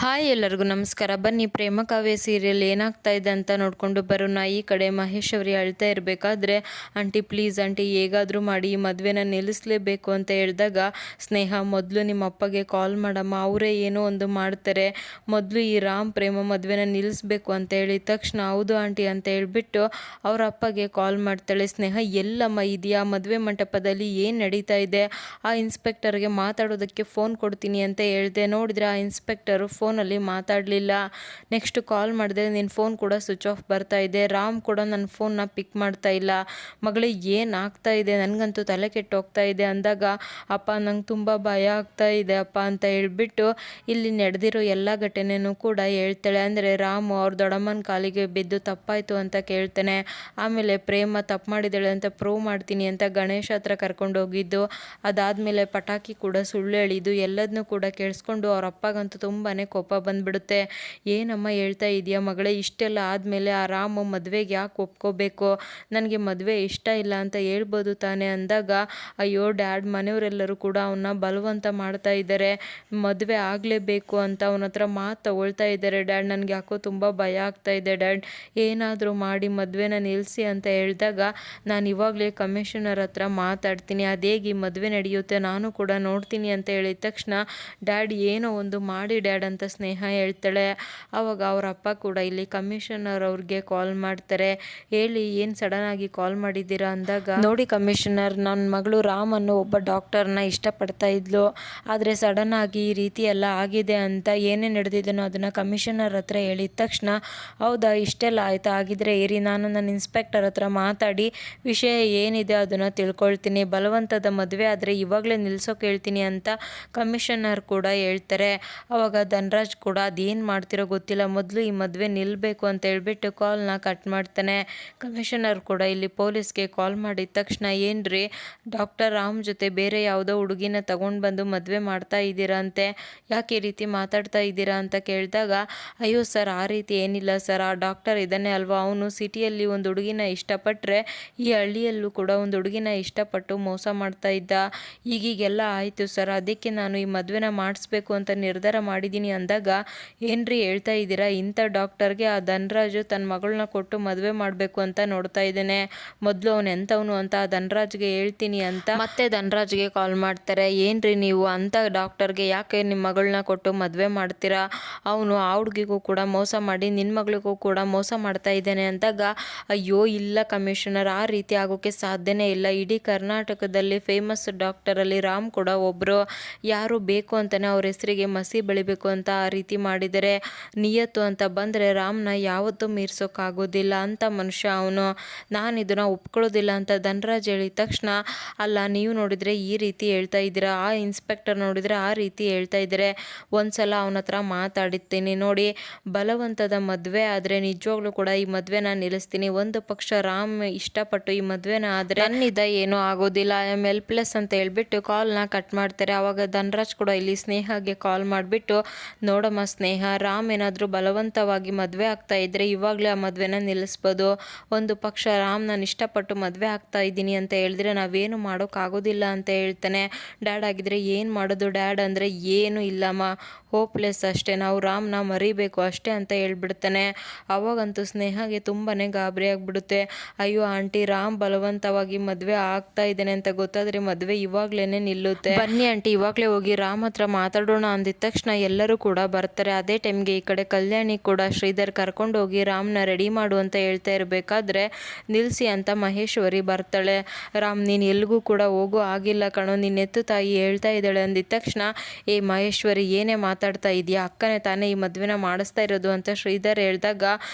Hi ಎಲ್ಲರಿಗೂ ನಮಸ್ಕಾರ. ಬನ್ನಿ ಪ್ರೇಮ ಕಾವ್ಯ ಸೀರಿಯಲ್ ಏನಾಗ್ತಾ ಇದೆ ಅಂತ ನೋಡಿಕೊಂಡು ಬರೋಣ. ಈ ಕಡೆ ಮಹೇಶ್ ಅವರಿ ಅಳ್ತಾ ಇರಬೇಕಾದ್ರೆ, ಆಂಟಿ ಪ್ಲೀಸ್ ಆಂಟಿ ಹೇಗಾದರೂ ಮಾಡಿ ಈ ಮದುವೆನ ನಿಲ್ಲಿಸಲೇಬೇಕು ಅಂತ ಹೇಳಿದಾಗ, ಸ್ನೇಹ ಮೊದಲು ನಿಮ್ಮ ಅಪ್ಪಗೆ ಕಾಲ್ ಮಾಡಮ್ಮ, ಅವರೇ ಏನೋ ಒಂದು ಮಾಡ್ತಾರೆ, ಮೊದಲು ಈ ರಾಮ್ ಪ್ರೇಮ ಮದುವೆನ ನಿಲ್ಲಿಸ್ಬೇಕು ಅಂತ ಹೇಳಿದ ತಕ್ಷಣ ಹೌದು ಆಂಟಿ ಅಂತ ಹೇಳ್ಬಿಟ್ಟು ಅವ್ರ ಅಪ್ಪಗೆ ಕಾಲ್ ಮಾಡ್ತಾಳೆ. ಸ್ನೇಹ ಎಲ್ಲಮ್ಮ ಇದೆಯಾ, ಮದುವೆ ಮಂಟಪದಲ್ಲಿ ಏನು ನಡೀತಾ ಇದೆ, ಆ ಇನ್ಸ್ಪೆಕ್ಟರ್ಗೆ ಮಾತಾಡೋದಕ್ಕೆ ಫೋನ್ ಕೊಡ್ತೀನಿ ಅಂತ ಹೇಳಿದೆ. ನೋಡಿದ್ರೆ ಆ ಇನ್ಸ್ಪೆಕ್ಟರು ಫೋನಲ್ಲಿ ಮಾತಾಡಲಿಲ್ಲ. ನೆಕ್ಸ್ಟ್ ಕಾಲ್ ಮಾಡಿದೆ, ನಿನ್ನ ಫೋನ್ ಕೂಡ ಸ್ವಿಚ್ ಆಫ್ ಬರ್ತಾ ಇದೆ, ರಾಮ್ ಕೂಡ ನನ್ನ ಫೋನ್ನ ಪಿಕ್ ಮಾಡ್ತಾ ಇಲ್ಲ, ಮಗಳಿಗೆ ಏನು ಆಗ್ತಾ ಇದೆ, ನನಗಂತೂ ತಲೆ ಕೆಟ್ಟೋಗ್ತಾ ಇದೆ ಅಂದಾಗ, ಅಪ್ಪ ನಂಗೆ ತುಂಬ ಭಯ ಆಗ್ತಾ ಇದೆ ಅಪ್ಪ ಅಂತ ಹೇಳ್ಬಿಟ್ಟು ಇಲ್ಲಿ ನಡೆದಿರೋ ಎಲ್ಲ ಘಟನೆನೂ ಕೂಡ ಹೇಳ್ತಾಳೆ. ಅಂದರೆ ರಾಮು ಅವ್ರ ದೊಡ್ಡಮ್ಮನ ಕಾಲಿಗೆ ಬಿದ್ದು ತಪ್ಪಾಯಿತು ಅಂತ ಕೇಳ್ತಾನೆ. ಆಮೇಲೆ ಪ್ರೇಮ ತಪ್ಪು ಮಾಡಿದ್ದಾಳೆ ಅಂತ ಪ್ರೂವ್ ಮಾಡ್ತೀನಿ ಅಂತ ಗಣೇಶ ಹತ್ರ ಕರ್ಕೊಂಡು ಹೋಗಿದ್ದು, ಅದಾದಮೇಲೆ ಪಟಾಕಿ ಕೂಡ ಸುಳ್ಳು ಹೇಳಿದ್ದು ಎಲ್ಲದನ್ನೂ ಕೂಡ ಕೇಳಿಸ್ಕೊಂಡು ಅವ್ರ ಅಪ್ಪಗಂತೂ ತುಂಬಾ ಕೋಪ ಬಂದ್ಬಿಡುತ್ತೆ. ಏನಮ್ಮ ಹೇಳ್ತಾ ಇದೆಯಾ ಮಗಳೇ, ಇಷ್ಟೆಲ್ಲ ಆದಮೇಲೆ ಆ ರಾಮು ಮದುವೆಗೆ ಯಾಕೆ ಒಪ್ಕೋಬೇಕು, ನನಗೆ ಮದುವೆ ಇಷ್ಟ ಇಲ್ಲ ಅಂತ ಹೇಳ್ಬೋದು ತಾನೇ ಅಂದಾಗ, ಅಯ್ಯೋ ಡ್ಯಾಡ್ ಮನೆಯವರೆಲ್ಲರೂ ಕೂಡ ಅವನ್ನ ಬಲವಂತ ಮಾಡ್ತಾ ಇದ್ದಾರೆ, ಮದುವೆ ಆಗಲೇಬೇಕು ಅಂತ ಅವನ ಹತ್ರ ಮಾತು ತಗೊಳ್ತಾ ಇದ್ದಾರೆ ಡ್ಯಾಡ್, ನನಗೆ ಯಾಕೋ ತುಂಬ ಭಯ ಆಗ್ತಾ ಇದೆ ಡ್ಯಾಡ್, ಏನಾದರೂ ಮಾಡಿ ಮದುವೆನ ನಿಲ್ಲಿಸಿ ಅಂತ ಹೇಳಿದಾಗ, ನಾನು ಇವಾಗಲೇ ಕಮಿಷನರ್ ಹತ್ರ ಮಾತಾಡ್ತೀನಿ, ಅದೇಗೆ ಈ ಮದುವೆ ನಡೆಯುತ್ತೆ ನಾನು ಕೂಡ ನೋಡ್ತೀನಿ ಅಂತ ಹೇಳಿದ ತಕ್ಷಣ, ಡ್ಯಾಡ್ ಏನೋ ಒಂದು ಮಾಡಿ ಡ್ಯಾಡ್ ಅಂತ ಸ್ನೇಹ ಹೇಳ್ತಾಳೆ. ಆವಾಗ ಅವ್ರ ಅಪ್ಪ ಕೂಡ ಇಲ್ಲಿ ಕಮಿಷನರ್ ಅವ್ರಿಗೆ ಕಾಲ್ ಮಾಡ್ತಾರೆ. ಹೇಳಿ ಏನು ಸಡನ್ ಆಗಿ ಕಾಲ್ ಮಾಡಿದ್ದೀರಾ ಅಂದಾಗ, ನೋಡಿ ಕಮಿಷನರ್, ನನ್ನ ಮಗಳು ರಾಮ್ ಅನ್ನೋ ಒಬ್ಬ ಡಾಕ್ಟರ್ನ ಇಷ್ಟಪಡ್ತಾ ಇದ್ಲು, ಆದರೆ ಸಡನ್ ಆಗಿ ಈ ರೀತಿ ಎಲ್ಲ ಆಗಿದೆ ಅಂತ ಏನೇ ನಡೆದಿದ್ದನೋ ಅದನ್ನು ಕಮಿಷನರ್ ಹತ್ರ ಹೇಳಿದ ತಕ್ಷಣ, ಹೌದಾ ಇಷ್ಟೆಲ್ಲ ಆಯ್ತಾ, ಆಗಿದ್ರೆ ಇರಿ ನಾನು ನನ್ನ ಇನ್ಸ್ಪೆಕ್ಟರ್ ಹತ್ರ ಮಾತಾಡಿ ವಿಷಯ ಏನಿದೆ ಅದನ್ನು ತಿಳ್ಕೊಳ್ತೀನಿ, ಬಲವಂತದ ಮದುವೆ ಆದರೆ ಇವಾಗಲೇ ನಿಲ್ಸೋಕೆ ಹೇಳ್ತೀನಿ ಅಂತ ಕಮಿಷನರ್ ಕೂಡ ಹೇಳ್ತಾರೆ. ಅವಾಗ ಧನರಾಜ್ ಕೂಡ ಅದೇನು ಮಾಡ್ತಿರೋ ಗೊತ್ತಿಲ್ಲ, ಮೊದಲು ಈ ಮದುವೆ ನಿಲ್ಲಬೇಕು ಅಂತ ಹೇಳ್ಬಿಟ್ಟು ಕಾಲ್ನ ಕಟ್ ಮಾಡ್ತಾನೆ. ಕಮಿಷನರ್ ಕೂಡ ಇಲ್ಲಿ ಪೊಲೀಸ್ಗೆ ಕಾಲ್ ಮಾಡಿದ ತಕ್ಷಣ, ಏನ್ರಿ ಡಾಕ್ಟರ್ ರಾಮ್ ಜೊತೆ ಬೇರೆ ಯಾವುದೋ ಹುಡುಗಿನ ತಗೊಂಡು ಬಂದು ಮದುವೆ ಮಾಡ್ತಾ ಇದ್ದೀರಾ ಅಂತೆ, ಯಾಕೆ ಈ ರೀತಿ ಮಾತಾಡ್ತಾ ಇದ್ದೀರಾ ಅಂತ ಕೇಳಿದಾಗ, ಅಯ್ಯೋ ಸರ್ ಆ ರೀತಿ ಏನಿಲ್ಲ ಸರ್, ಆ ಡಾಕ್ಟರ್ ಇದ್ದಾನೆ ಅಲ್ವಾ, ಅವನು ಸಿಟಿಯಲ್ಲಿ ಒಂದು ಹುಡುಗಿನ ಇಷ್ಟಪಟ್ಟರೆ ಈ ಹಳ್ಳಿಯಲ್ಲೂ ಕೂಡ ಒಂದು ಹುಡುಗಿನ ಇಷ್ಟಪಟ್ಟು ಮೋಸ ಮಾಡ್ತಾ ಇದ್ದ, ಈಗೀಗೆಲ್ಲ ಆಯಿತು ಸರ್, ಅದಕ್ಕೆ ನಾನು ಈ ಮದುವೆನ ಮಾಡಿಸ್ಬೇಕು ಅಂತ ನಿರ್ಧಾರ ಮಾಡಿದ್ದೀನಿ ಅಂದಾಗ, ಏನ್ರಿ ಹೇಳ್ತಾ ಇದ್ದೀರಾ, ಇಂಥ ಡಾಕ್ಟರ್ಗೆ ಆ ಧನರಾಜು ತನ್ನ ಮಗಳನ್ನ ಕೊಟ್ಟು ಮದುವೆ ಮಾಡಬೇಕು ಅಂತ ನೋಡ್ತಾ ಇದ್ದಾನೆ, ಮೊದಲು ಅವನು ಎಂಥವನು ಅಂತ ಆ ಧನರಾಜ್ಗೆ ಹೇಳ್ತೀನಿ ಅಂತ ಮತ್ತೆ ಧನರಾಜ್ಗೆ ಕಾಲ್ ಮಾಡ್ತಾರೆ. ಏನ್ರಿ ನೀವು ಅಂಥ ಡಾಕ್ಟರ್ಗೆ ಯಾಕೆ ನಿಮ್ಮ ಮಗಳನ್ನ ಕೊಟ್ಟು ಮದುವೆ ಮಾಡ್ತೀರಾ, ಅವನು ಆ ಹುಡುಗಿಗೂ ಕೂಡ ಮೋಸ ಮಾಡಿ ನಿನ್ನ ಮಗಳಿಗೂ ಕೂಡ ಮೋಸ ಮಾಡ್ತಾ ಇದ್ದಾನೆ ಅಂದಾಗ, ಅಯ್ಯೋ ಇಲ್ಲ ಕಮಿಷನರ್, ಆ ರೀತಿ ಆಗೋಕ್ಕೆ ಸಾಧ್ಯನೇ ಇಲ್ಲ, ಇಡೀ ಕರ್ನಾಟಕದಲ್ಲಿ ಫೇಮಸ್ ಡಾಕ್ಟರಲ್ಲಿ ರಾಮ್ ಕೂಡ ಒಬ್ಬರು, ಯಾರು ಬೇಕು ಅಂತಲೇ ಅವ್ರ ಹೆಸರಿಗೆ ಮಸಿ ಬೆಳಿಬೇಕು ಅಂತ ಆ ರೀತಿ ಮಾಡಿದರೆ, ನಿಯತ್ತು ಅಂತ ಬಂದರೆ ರಾಮ್ನ ಯಾವತ್ತೂ ಮೀರ್ಸೋಕ್ಕಾಗೋದಿಲ್ಲ ಅಂತ ಮನುಷ್ಯ ಅವನು, ನಾನು ಇದನ್ನು ಒಪ್ಕೊಳ್ಳೋದಿಲ್ಲ ಅಂತ ಧನರಾಜ್ ಹೇಳಿದ ತಕ್ಷಣ, ಅಲ್ಲ ನೀವು ನೋಡಿದರೆ ಈ ರೀತಿ ಹೇಳ್ತಾ ಇದ್ದೀರಾ, ಆ ಇನ್ಸ್ಪೆಕ್ಟರ್ ನೋಡಿದರೆ ಆ ರೀತಿ ಹೇಳ್ತಾ ಇದ್ದಾರೆ, ಒಂದ್ಸಲ ಅವನ ಹತ್ರ ಮಾತಾಡಿರ್ತೀನಿ ನೋಡಿ, ಬಲವಂತದ ಮದುವೆ ಆದರೆ ನಿಜವಾಗ್ಲೂ ಕೂಡ ಈ ಮದುವೆನ ನಿಲ್ಲಿಸ್ತೀನಿ, ಒಂದು ಪಕ್ಷ ರಾಮ್ ಇಷ್ಟಪಟ್ಟು ಈ ಮದುವೆನ ಆದರೆ ನನ್ನಿಂದ ಏನೂ ಆಗೋದಿಲ್ಲ, ಐ ಆಮ್ ಹೆಲ್ಪ್ಲೆಸ್ ಅಂತ ಹೇಳ್ಬಿಟ್ಟು ಕಾಲ್ನ ಕಟ್ ಮಾಡ್ತಾರೆ. ಆವಾಗ ಧನರಾಜ್ ಕೂಡ ಇಲ್ಲಿ ಸ್ನೇಹಗೆ ಕಾಲ್ ಮಾಡಿಬಿಟ್ಟು, ನೋಡಮ್ಮ ಸ್ನೇಹ, ರಾಮ್ ಏನಾದರೂ ಬಲವಂತವಾಗಿ ಮದುವೆ ಆಗ್ತಾ ಇದ್ದರೆ ಇವಾಗಲೇ ಆ ಮದುವೆನ ನಿಲ್ಲಿಸ್ಬೋದು, ಒಂದು ಪಕ್ಷ ರಾಮ್ ನಾನು ಇಷ್ಟಪಟ್ಟು ಮದುವೆ ಆಗ್ತಾ ಇದ್ದೀನಿ ಅಂತ ಹೇಳಿದ್ರೆ ನಾವೇನು ಮಾಡೋಕ್ಕಾಗೋದಿಲ್ಲ ಅಂತ ಹೇಳ್ತಾನೆ. ಡ್ಯಾಡ್ ಆಗಿದ್ರೆ ಏನು ಮಾಡೋದು ಡ್ಯಾಡ್ ಅಂದರೆ, ಏನೂ ಇಲ್ಲಮ್ಮ, ಹೋಪ್ಲೆಸ್ ಅಷ್ಟೇ, ನಾವು ರಾಮ್ನ ಮರಿಬೇಕು ಅಷ್ಟೇ ಅಂತ ಹೇಳ್ಬಿಡ್ತಾನೆ. ಅವಾಗಂತೂ ಸ್ನೇಹಗೆ ತುಂಬಾ ಗಾಬರಿ ಆಗಿಬಿಡುತ್ತೆ. ಅಯ್ಯೋ ಆಂಟಿ, ರಾಮ್ ಬಲವಂತವಾಗಿ ಮದುವೆ ಆಗ್ತಾ ಇದ್ದಾನೆ ಅಂತ ಗೊತ್ತಾದರೆ ಮದುವೆ ಇವಾಗಲೇ ನಿಲ್ಲುತ್ತೆ, ಬನ್ನಿ ಆಂಟಿ ಇವಾಗಲೇ ಹೋಗಿ ರಾಮ್ ಹತ್ರ ಮಾತಾಡೋಣ ಅಂದಿದ ತಕ್ಷಣ ಎಲ್ಲರೂ ಕೂಡ ಬರ್ತಾರೆ. ಅದೇ ಟೈಮ್ಗೆ ಈ ಕಡೆ ಕಲ್ಯಾಣಿ ಕೂಡ ಶ್ರೀಧರ್ ಕರ್ಕೊಂಡು ಹೋಗಿ ರಾಮ್ನ ರೆಡಿ ಮಾಡು ಅಂತ ಹೇಳ್ತಾ ಇರಬೇಕಾದ್ರೆ, ನಿಲ್ಲಿಸಿ ಅಂತ ಮಹೇಶ್ವರಿ ಬರ್ತಾಳೆ. ರಾಮ್ ನೀನು ಎಲ್ಗೂ ಕೂಡ ಹೋಗೋ ಆಗಿಲ್ಲ ಕಣೋ, ನಿನ್ನ ಎತ್ತು ತಾಯಿ ಹೇಳ್ತಾ ಇದ್ದಾಳೆ ಅಂದಿದ ತಕ್ಷಣ, ಏ ಮಹೇಶ್ವರಿ ಏನೇ ಮಾತಾಡ್ತಾ ಇದೆಯಾ, ಅಕ್ಕನೇ ತಾನೇ ಈ ಮದುವೆನ ಮಾಡಿಸ್ತಾ ಇರೋದು ಅಂತ ಶ್ರೀಧರ್ ಹೇಳಿದಾಗ,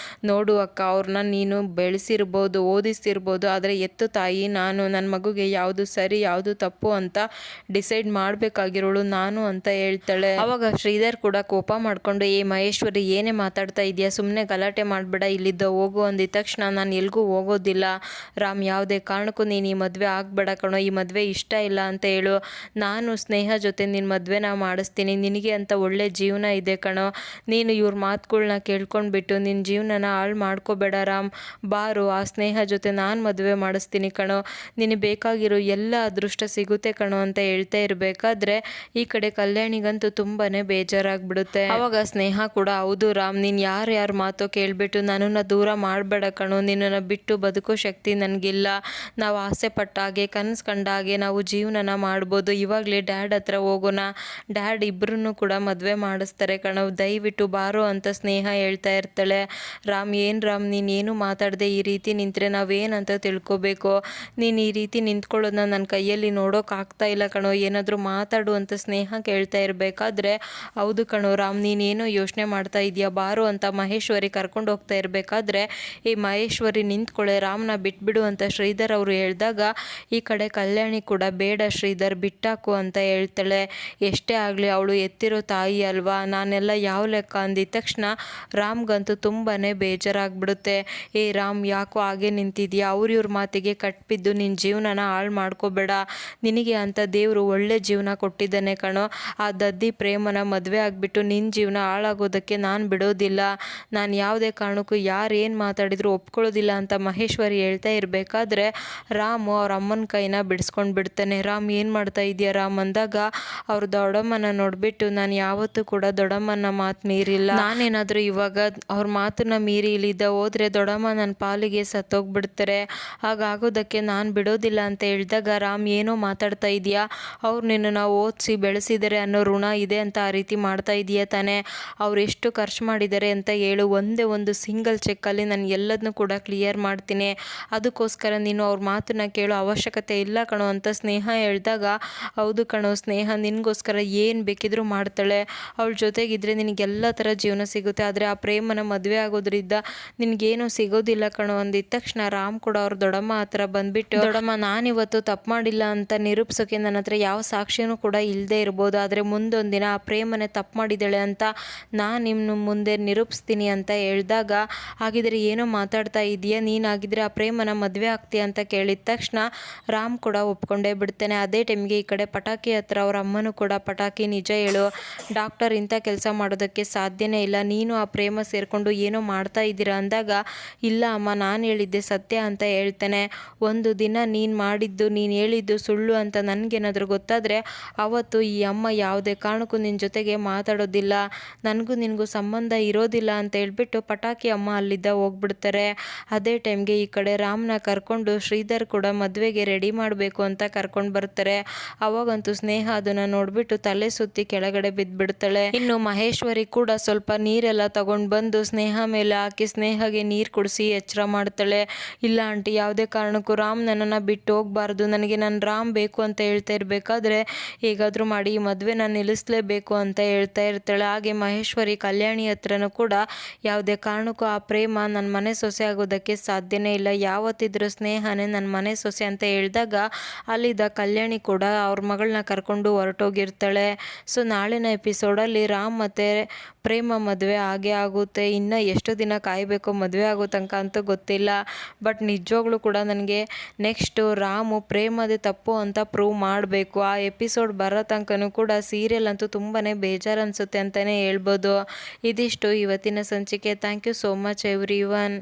ನೋಡು ಅಕ್ಕ, ಅವ್ರನ್ನ ನೀನು ಬೆಳೆಸಿರ್ಬೋದು ಓದಿಸಿರ್ಬೋದು, ಆದರೆ ಎತ್ತು ತಾಯಿ ನಾನು, ನನ್ನ ಮಗುಗೆ ಯಾವುದು ಸರಿ ಯಾವುದು ತಪ್ಪು ಅಂತ ಡಿಸೈಡ್ ಮಾಡಬೇಕಾಗಿರೋಳು ನಾನು ಅಂತ ಹೇಳ್ತಾಳೆ. ಅವಾಗ ಶ್ರೀಧರ್ ಕೂಡ ಕೋಪ ಮಾಡಿಕೊಂಡು, ಏ ಮಹೇಶ್ವರಿ ಏನೇ ಮಾತಾಡ್ತಾ ಇದೆಯಾ, ಸುಮ್ಮನೆ ಗಲಾಟೆ ಮಾಡಬೇಡ, ಇಲ್ಲಿದ್ದ ಹೋಗು ಅಂದಿದ ತಕ್ಷಣ, ನಾನು ಎಲ್ಗೂ ಹೋಗೋದಿಲ್ಲ ರಾಮ್, ಯಾವುದೇ ಕಾರಣಕ್ಕೂ ನೀನು ಈ ಮದುವೆ ಆಗಬೇಡ ಕಣೋ, ಈ ಮದುವೆ ಇಷ್ಟ ಇಲ್ಲ ಅಂತ ಹೇಳು, ನಾನು ಸ್ನೇಹ ಜೊತೆ ನಿನ್ನ ಮದುವೆನ ಮಾಡಿಸ್ತೀನಿ, ನಿನಗೆ ಅಂತ ಒಳ್ಳೆ ಒಳ್ಳೆ ಜೀವನ ಇದೆ ಕಣೋ. ನೀನು ಇವ್ರ ಮಾತುಗಳ್ನ ಕೇಳ್ಕೊಂಡ್ಬಿಟ್ಟು ನಿನ್ನ ಜೀವನನ ಹಾಳು ಮಾಡ್ಕೋಬೇಡ ರಾಮ್. ಬಾರು ಆ ಸ್ನೇಹ ಜೊತೆ ನಾನು ಮದುವೆ ಮಾಡಿಸ್ತೀನಿ ಕಣೋ. ನಿನಗೆ ಬೇಕಾಗಿರೋ ಎಲ್ಲ ಅದೃಷ್ಟ ಸಿಗುತ್ತೆ ಕಣೋ ಅಂತ ಹೇಳ್ತಾ ಇರಬೇಕಾದ್ರೆ ಈ ಕಡೆ ಕಲ್ಯಾಣಿಗಂತೂ ತುಂಬಾ ಬೇಜಾರಾಗ್ಬಿಡುತ್ತೆ. ಅವಾಗ ಸ್ನೇಹ ಕೂಡ ಹೌದು ರಾಮ್, ನೀನು ಯಾರ್ಯಾರ ಮಾತೋ ಕೇಳಿಬಿಟ್ಟು ನನ್ನನ್ನು ದೂರ ಮಾಡಬೇಡ ಕಣೋ. ನಿನ್ನನ್ನು ಬಿಟ್ಟು ಬದುಕೋ ಶಕ್ತಿ ನನಗಿಲ್ಲ. ನಾವು ಆಸೆ ಪಟ್ಟ ಹಾಗೆ ಕನಸು ಕಂಡ ಹಾಗೆ ನಾವು ಜೀವನನ ಮಾಡ್ಬೋದು. ಇವಾಗಲೇ ಡ್ಯಾಡ್ ಹತ್ರ ಹೋಗೋಣ, ಡ್ಯಾಡ್ ಇಬ್ಬರನ್ನು ಕೂಡ ಮದುವೆ ಮಾಡಿಸ್ತಾರೆ ಕಣೋ, ದಯವಿಟ್ಟು ಬಾರೋ ಅಂತ ಸ್ನೇಹ ಹೇಳ್ತಾ ಇರ್ತಾಳೆ. ರಾಮ್, ಏನು ರಾಮ್ ನೀನೇನು ಮಾತಾಡದೆ ಈ ರೀತಿ ನಿಂತರೆ ನಾವೇನಂತ ತಿಳ್ಕೊಬೇಕು? ನೀನು ಈ ರೀತಿ ನಿಂತ್ಕೊಳ್ಳೋದನ್ನ ನನ್ನ ಕೈಯಲ್ಲಿ ನೋಡೋಕ್ಕಾಗ್ತಾ ಇಲ್ಲ ಕಣೋ, ಏನಾದರೂ ಮಾತಾಡು ಅಂತ ಸ್ನೇಹ ಕೇಳ್ತಾ ಇರಬೇಕಾದ್ರೆ ಹೌದು ಕಣೋ ರಾಮ್, ನೀನೇನೋ ಯೋಚನೆ ಮಾಡ್ತಾ ಇದೆಯಾ, ಬಾರೋ ಅಂತ ಮಹೇಶ್ವರಿ ಕರ್ಕೊಂಡು ಹೋಗ್ತಾ ಇರಬೇಕಾದ್ರೆ ಈ ಮಹೇಶ್ವರಿ ನಿಂತ್ಕೊಳ್ಳೆ, ರಾಮ್ನ ಬಿಟ್ಬಿಡು ಅಂತ ಶ್ರೀಧರ್ ಅವರು ಹೇಳಿದಾಗ ಈ ಕಡೆ ಕಲ್ಯಾಣಿ ಕೂಡ ಬೇಡ ಶ್ರೀಧರ್ ಬಿಟ್ಟಾಕು ಅಂತ ಹೇಳ್ತಾಳೆ. ಎಷ್ಟೇ ಆಗಲಿ ಅವಳು ಎತ್ತಿರೋ ತಾಯಿ ಅಲ್ವಾ, ನಾನೆಲ್ಲ ಯಾವ ಲೆಕ್ಕ ಅಂದಿದ ತಕ್ಷಣ ರಾಮ್ಗಂತೂ ತುಂಬಾ ಬೇಜಾರಾಗ್ಬಿಡುತ್ತೆ. ಏ ರಾಮ್, ಯಾಕೋ ಹಾಗೆ ನಿಂತಿದ್ಯಾ, ಇವ್ರ ಮಾತಿಗೆ ಕಟ್ಬಿದ್ದು ನಿನ್ನ ಜೀವನನ ಹಾಳು ಮಾಡ್ಕೋಬೇಡ. ನಿನಗೆ ಅಂತ ದೇವರು ಒಳ್ಳೆ ಜೀವನ ಕೊಟ್ಟಿದ್ದಾನೆ ಕಣೋ. ಆ ದದ್ದಿ ಪ್ರೇಮನ ಮದುವೆ ಆಗಿಬಿಟ್ಟು ನಿನ್ನ ಜೀವನ ಹಾಳಾಗೋದಕ್ಕೆ ನಾನು ಬಿಡೋದಿಲ್ಲ. ನಾನು ಯಾವುದೇ ಕಾರಣಕ್ಕೂ ಯಾರು ಏನು ಮಾತಾಡಿದ್ರು ಒಪ್ಕೊಳ್ಳೋದಿಲ್ಲ ಅಂತ ಮಹೇಶ್ವರಿ ಹೇಳ್ತಾ ಇರಬೇಕಾದ್ರೆ ರಾಮು ಅವ್ರ ಅಮ್ಮನ ಕೈನ ಬಿಡಿಸ್ಕೊಂಡು ಬಿಡ್ತಾನೆ. ರಾಮ್, ಏನು ಮಾಡ್ತಾ ಇದೆಯಾ ರಾಮ್ ಅಂದಾಗ ಅವ್ರ ದೊಡ್ಡಮ್ಮನ ನೋಡಿಬಿಟ್ಟು ನಾನು ಯಾವತ್ತೂ ಕೂಡ ದೊಡ್ಡಮ್ಮನ ಮಾತು ಮೀರಿಲ್ಲ. ನಾನೇನಾದರೂ ಇವಾಗ ಅವ್ರ ಮಾತನ್ನ ಮೀರಿ ಇಲ್ಲಿದ್ದ ಹೋದರೆ ದೊಡ್ಡಮ್ಮ ನನ್ನ ಪಾಲಿಗೆ ಸತ್ತೋಗ್ಬಿಡ್ತಾರೆ. ಹಾಗಾಗೋದಕ್ಕೆ ನಾನು ಬಿಡೋದಿಲ್ಲ ಅಂತ ಹೇಳಿದಾಗ ರಾಮ್, ಏನೋ ಮಾತಾಡ್ತಾ ಇದೆಯಾ, ಅವ್ರು ನಿನ್ನನ್ನು ಓದಿಸಿ ಬೆಳೆಸಿದ್ದಾರೆ ಅನ್ನೋ ಋಣ ಇದೆ ಅಂತ ಆ ರೀತಿ ಮಾಡ್ತಾ ಇದೆಯಾ ತಾನೇ? ಅವ್ರು ಎಷ್ಟು ಖರ್ಚು ಮಾಡಿದ್ದಾರೆ ಅಂತ ಹೇಳು, ಒಂದೇ ಒಂದು ಸಿಂಗಲ್ ಚೆಕ್ಕಲ್ಲಿ ನಾನು ಎಲ್ಲದನ್ನೂ ಕೂಡ ಕ್ಲಿಯರ್ ಮಾಡ್ತೀನಿ. ಅದಕ್ಕೋಸ್ಕರ ನೀನು ಅವ್ರ ಮಾತನ್ನ ಕೇಳೋ ಅವಶ್ಯಕತೆ ಇಲ್ಲ ಕಣೋ ಅಂತ ಸ್ನೇಹ ಹೇಳಿದಾಗ ಹೌದು ಕಣೋ ಸ್ನೇಹ, ನಿನಗೋಸ್ಕರ ಏನು ಬೇಕಿದ್ರೂ ಮಾಡ್ತಾಳೆ. ಅವಳ ಜೊತೆಗಿದ್ರೆ ನಿನಗೆಲ್ಲ ಥರ ಜೀವನ ಸಿಗುತ್ತೆ. ಆದರೆ ಆ ಪ್ರೇಮನ ಮದುವೆ ಆಗೋದ್ರಿಂದ ನಿನಗೇನು ಸಿಗೋದಿಲ್ಲ ಕಣೋ ಅಂದಿದ ತಕ್ಷಣ ರಾಮ್ ಕೂಡ ಅವ್ರ ದೊಡ್ಡಮ್ಮ ಹತ್ರ ಬಂದ್ಬಿಟ್ಟು, ದೊಡ್ಡಮ್ಮ ನಾನಿವತ್ತು ತಪ್ಪು ಮಾಡಿಲ್ಲ ಅಂತ ನಿರೂಪಿಸೋಕೆ ನನ್ನ ಹತ್ರ ಯಾವ ಸಾಕ್ಷಿನೂ ಕೂಡ ಇಲ್ಲದೆ ಇರ್ಬೋದು, ಆದರೆ ಮುಂದೊಂದು ದಿನ ಆ ಪ್ರೇಮನೆ ತಪ್ಪು ಮಾಡಿದ್ದಾಳೆ ಅಂತ ನಾನು ನಿಮ್ಮ ಮುಂದೆ ನಿರೂಪಿಸ್ತೀನಿ ಅಂತ ಹೇಳಿದಾಗ ಹಾಗಿದ್ರೆ ಏನೋ ಮಾತಾಡ್ತಾ ಇದೆಯಾ, ನೀನಾಗಿದ್ರೆ ಆ ಪ್ರೇಮನ ಮದುವೆ ಆಗ್ತೀಯ ಅಂತ ಕೇಳಿದ ತಕ್ಷಣ ರಾಮ್ ಕೂಡ ಒಪ್ಕೊಂಡೇ ಬಿಡ್ತಾನೆ. ಅದೇ ಟೈಮ್ಗೆ ಈ ಕಡೆ ಪಟಾಕಿ ಹತ್ರ ಅವ್ರ ಅಮ್ಮನೂ ಕೂಡ, ಪಟಾಕಿ ನಿಜ ಹೇಳು, ಡಾಕ್ಟರ್ ಇಂಥ ಕೆಲಸ ಮಾಡೋದಕ್ಕೆ ಸಾಧ್ಯನೇ ಇಲ್ಲ, ನೀನು ಆ ಪ್ರೇಮ ಸೇರಿಕೊಂಡು ಏನೋ ಮಾಡ್ತಾ ಇದ್ದೀರಾ ಅಂದಾಗ ಇಲ್ಲ ಅಮ್ಮ, ನಾನು ಹೇಳಿದ್ದೆ ಸತ್ಯ ಅಂತ ಹೇಳ್ತಾನೆ. ಒಂದು ದಿನ ನೀನು ಮಾಡಿದ್ದು, ನೀನು ಹೇಳಿದ್ದು ಸುಳ್ಳು ಅಂತ ನನಗೇನಾದರೂ ಗೊತ್ತಾದರೆ ಅವತ್ತು ಈ ಅಮ್ಮ ಯಾವುದೇ ಕಾರಣಕ್ಕೂ ನಿನ್ನ ಜೊತೆಗೆ ಮಾತಾಡೋದಿಲ್ಲ, ನನಗೂ ನಿನಗೂ ಸಂಬಂಧ ಇರೋದಿಲ್ಲ ಅಂತ ಹೇಳ್ಬಿಟ್ಟು ಪಟಾಕಿ ಅಮ್ಮ ಅಲ್ಲಿದ್ದ ಹೋಗ್ಬಿಡ್ತಾರೆ. ಅದೇ ಟೈಮ್ಗೆ ಈ ಕಡೆ ರಾಮ್ನ ಕರ್ಕೊಂಡು ಶ್ರೀಧರ್ ಕೂಡ ಮದುವೆಗೆ ರೆಡಿ ಮಾಡಬೇಕು ಅಂತ ಕರ್ಕೊಂಡು ಬರ್ತಾರೆ. ಅವಾಗಂತೂ ಸ್ನೇಹ ಅದನ್ನು ನೋಡಿಬಿಟ್ಟು ತಲೆ ಸುತ್ತಿ ಕೆಳಗಡೆ ಬಿದ್ದುಬಿಡ್ತಾಳೆ. ಇನ್ನು ಮಹೇಶ್ವರಿ ಕೂಡ ಸ್ವಲ್ಪ ನೀರೆಲ್ಲ ತಗೊಂಡು ಬಂದು ಸ್ನೇಹ ಮೇಲೆ ಹಾಕಿ ಸ್ನೇಹಗೆ ನೀರು ಕುಡಿಸಿ ಎಚ್ಚರ ಮಾಡ್ತಾಳೆ. ಇಲ್ಲ ಆಂಟಿ, ಯಾವುದೇ ಕಾರಣಕ್ಕೂ ರಾಮ್ ನನ್ನನ್ನು ಬಿಟ್ಟು ಹೋಗಬಾರ್ದು, ನನಗೆ ನನ್ನ ರಾಮ್ ಬೇಕು ಅಂತ ಹೇಳ್ತಾ ಇರಬೇಕಾದ್ರೆ ಹೇಗಾದರೂ ಮಾಡಿ ಈ ಮದುವೆನ ನಿಲ್ಲಿಸಲೇಬೇಕು ಅಂತ ಹೇಳ್ತಾ ಇರ್ತಾಳೆ. ಹಾಗೆ ಮಹೇಶ್ವರಿ ಕಲ್ಯಾಣಿ ಹತ್ರನೂ ಕೂಡ ಯಾವುದೇ ಕಾರಣಕ್ಕೂ ಆ ಪ್ರೇಮ ನನ್ನ ಮನೆ ಸೊಸೆ ಆಗೋದಕ್ಕೆ ಸಾಧ್ಯನೇ ಇಲ್ಲ, ಯಾವತ್ತಿದ್ರೂ ಸ್ನೇಹನೇ ನನ್ನ ಮನೆ ಸೊಸೆ ಅಂತ ಹೇಳಿದಾಗ ಅಲ್ಲಿದ್ದ ಕಲ್ಯಾಣಿ ಕೂಡ ಅವ್ರ ಮಗಳನ್ನ ಕರ್ಕೊಂಡು ಹೊರಟೋಗಿರ್ತಾಳೆ. ಸೊ ನಾಳಿನ ಎಪಿಸೋಡಲ್ಲಿ ರಾಮ್ ಮತ್ತು ಪ್ರೇಮ ಮದುವೆ ಆಗೇ ಆಗುತ್ತೆ. ಇನ್ನು ಎಷ್ಟು ದಿನ ಕಾಯಬೇಕು ಮದುವೆ ಆಗೋ ತನಕ ಅಂತೂ ಗೊತ್ತಿಲ್ಲ. ಬಟ್ ನಿಜವಾಗ್ಲೂ ಕೂಡ ನನಗೆ ನೆಕ್ಸ್ಟು ರಾಮು ಪ್ರೇಮದೇ ತಪ್ಪು ಅಂತ ಪ್ರೂವ್ ಮಾಡಬೇಕು. ಆ ಎಪಿಸೋಡ್ ಬರೋ ತನಕನೂ ಕೂಡ ಸೀರಿಯಲ್ ಅಂತೂ ತುಂಬಾ ಬೇಜಾರು ಅನಿಸುತ್ತೆ ಅಂತಲೇ ಹೇಳ್ಬೋದು. ಇದಿಷ್ಟು ಇವತ್ತಿನ ಸಂಚಿಕೆ. Thank you so much every one.